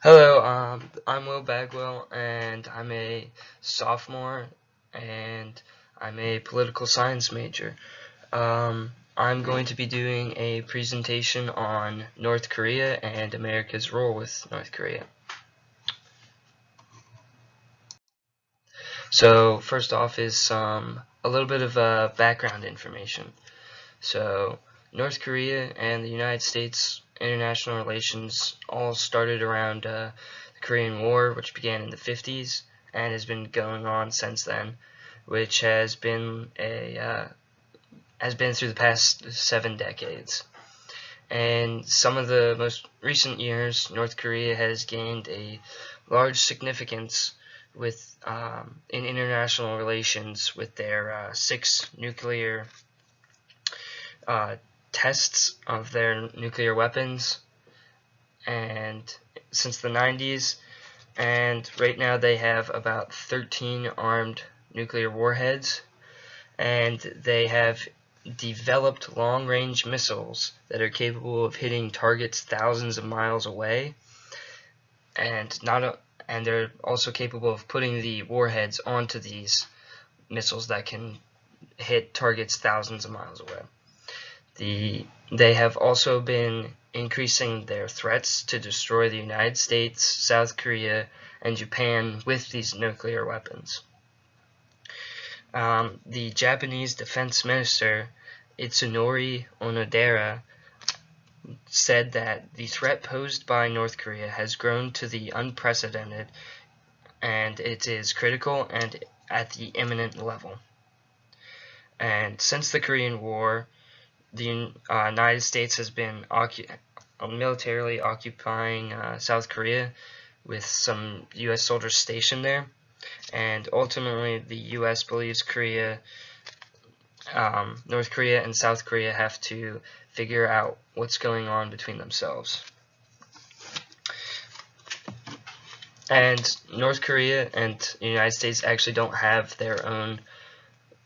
Hello, I'm Will Bagwell, and I'm a sophomore, and I'm a political science major. I'm going to be doing a presentation on North Korea and America's role with North Korea. So first off is a little bit of background information. So North Korea and the United States international relations all started around the Korean War, which began in the 50s and has been going on since then, which has been through the past 7 decades. And some of the most recent years, North Korea has gained a large significance with in international relations with their 6 nuclear uh, tests of their nuclear weapons, and since the 90s, and right now they have about 13 armed nuclear warheads, and they have developed long-range missiles that are capable of hitting targets thousands of miles away, and they're also capable of putting the warheads onto these missiles that can hit targets thousands of miles away. They have also been increasing their threats to destroy the United States, South Korea, and Japan with these nuclear weapons. The Japanese Defense Minister, Itsunori Onodera, said that the threat posed by North Korea has grown to the unprecedented, and it is critical and at the imminent level. And since the Korean War, the United States has been militarily occupying South Korea with some U.S. soldiers stationed there, and ultimately the U.S. believes North Korea and South Korea have to figure out what's going on between themselves. And North Korea and the United States actually don't have their own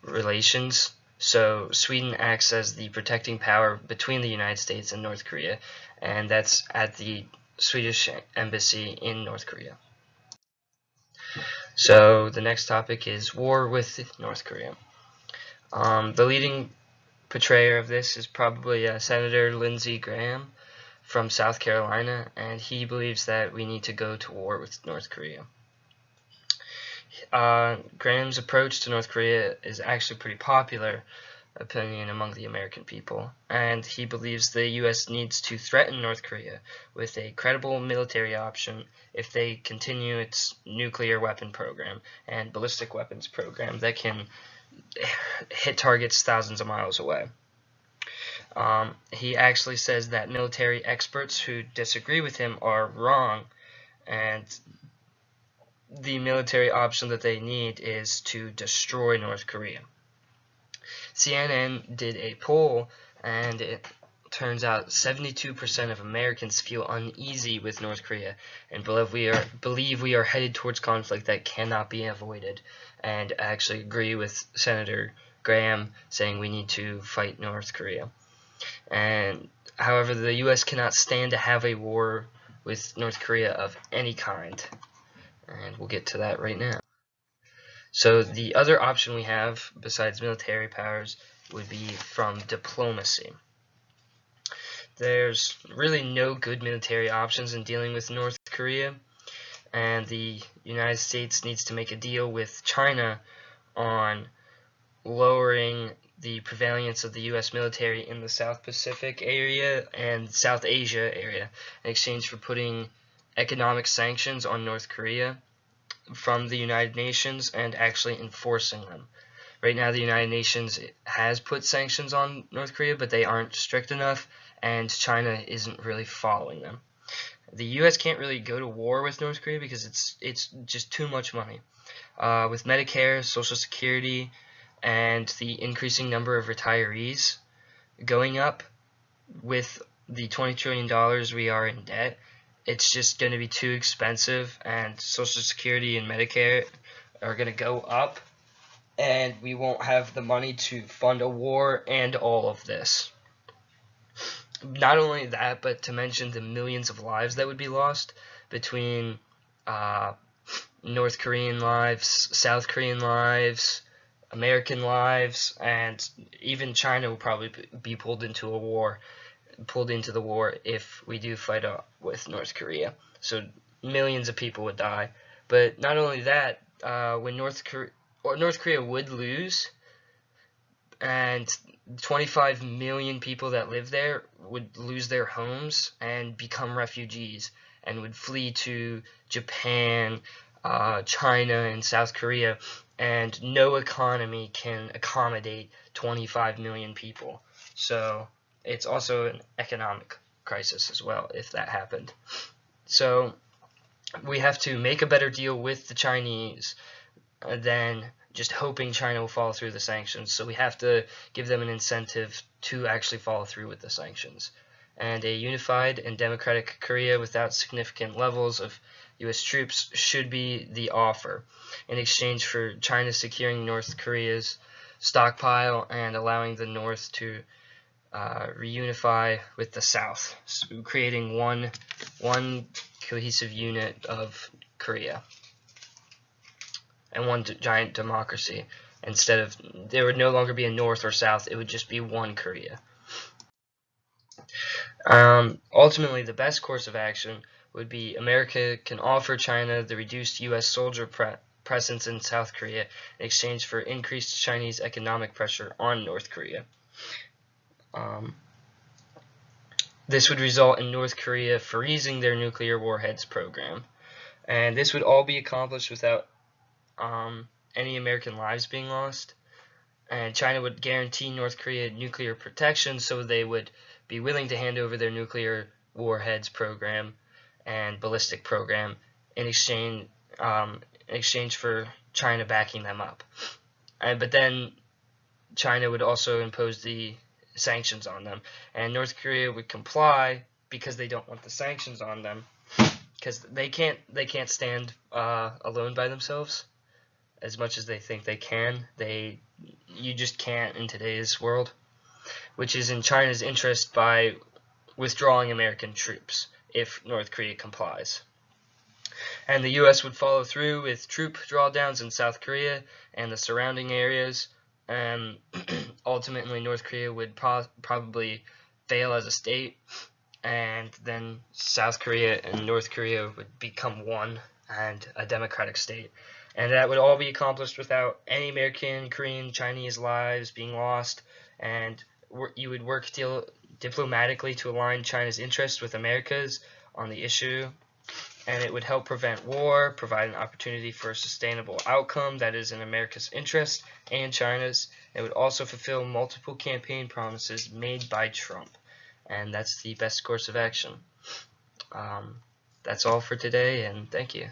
relations. So Sweden acts as the protecting power between the United States and North Korea, and that's at the Swedish embassy in North Korea. So the next topic is war with North Korea. The leading portrayer of this is probably Senator Lindsey Graham from South Carolina, and he believes that we need to go to war with North Korea. Graham's approach to North Korea is actually pretty popular opinion among the American people, and he believes the U.S. needs to threaten North Korea with a credible military option if they continue its nuclear weapon program and ballistic weapons program that can hit targets thousands of miles away. He actually says that military experts who disagree with him are wrong, and the military option that they need is to destroy North Korea. CNN did a poll, and it turns out 72% of Americans feel uneasy with North Korea and believe we are headed towards conflict that cannot be avoided, and actually agree with Senator Graham saying we need to fight North Korea. And however, the U.S. cannot stand to have a war with North Korea of any kind, and we'll get to that right now. So the other option we have besides military powers would be from diplomacy. There's really no good military options in dealing with North Korea, and the United States needs to make a deal with China on lowering the prevalence of the U.S. military in the South Pacific area and South Asia area in exchange for putting economic sanctions on North Korea from the United Nations and actually enforcing them. Right now the United Nations has put sanctions on North Korea, but they aren't strict enough, and China isn't really following them. The U.S. can't really go to war with North Korea because it's just too much money. With Medicare, Social Security, and the increasing number of retirees going up, with the $20 trillion we are in debt, it's just going to be too expensive, and Social Security and Medicare are going to go up, and we won't have the money to fund a war and all of this. not only that, but to mention the millions of lives that would be lost between uh, North Korean lives, South Korean lives, American lives, and even China will probably be pulled into the war if we do fight with North Korea. So millions of people would die. But not only that, when North Korea would lose, and 25 million people that live there would lose their homes and become refugees and would flee to Japan, China, and South Korea, and no economy can accommodate 25 million people. So it's also an economic crisis as well if that happened. So we have to make a better deal with the Chinese than just hoping China will follow through the sanctions. So we have to give them an incentive to actually follow through with the sanctions. And a unified and democratic Korea without significant levels of U.S. troops should be the offer, in exchange for China securing North Korea's stockpile and allowing the North to reunify with the South, so creating one cohesive unit of Korea and one giant democracy. Instead of, there would no longer be a North or South, it would just be one Korea. Ultimately, the best course of action would be America can offer China the reduced U.S. soldier presence in South Korea in exchange for increased Chinese economic pressure on North Korea. This would result in North Korea freezing their nuclear warheads program. And this would all be accomplished without any American lives being lost. And China would guarantee North Korea nuclear protection, so they would be willing to hand over their nuclear warheads program and ballistic program in exchange for China backing them up. But then China would also impose the sanctions on them, and North Korea would comply because they don't want the sanctions on them, because they can't stand alone by themselves as much as they think they can. You just can't in today's world, which is in China's interest by withdrawing American troops if North Korea complies. And the U.S. would follow through with troop drawdowns in South Korea and the surrounding areas, and ultimately North Korea would probably fail as a state, and then South Korea and North Korea would become one and a democratic state. And that would all be accomplished without any American, Korean, Chinese lives being lost, and you would work diplomatically to align China's interests with America's on the issue, and it would help prevent war, provide an opportunity for a sustainable outcome that is in America's interest and China's. It would also fulfill multiple campaign promises made by Trump, and that's the best course of action. That's all for today, and thank you.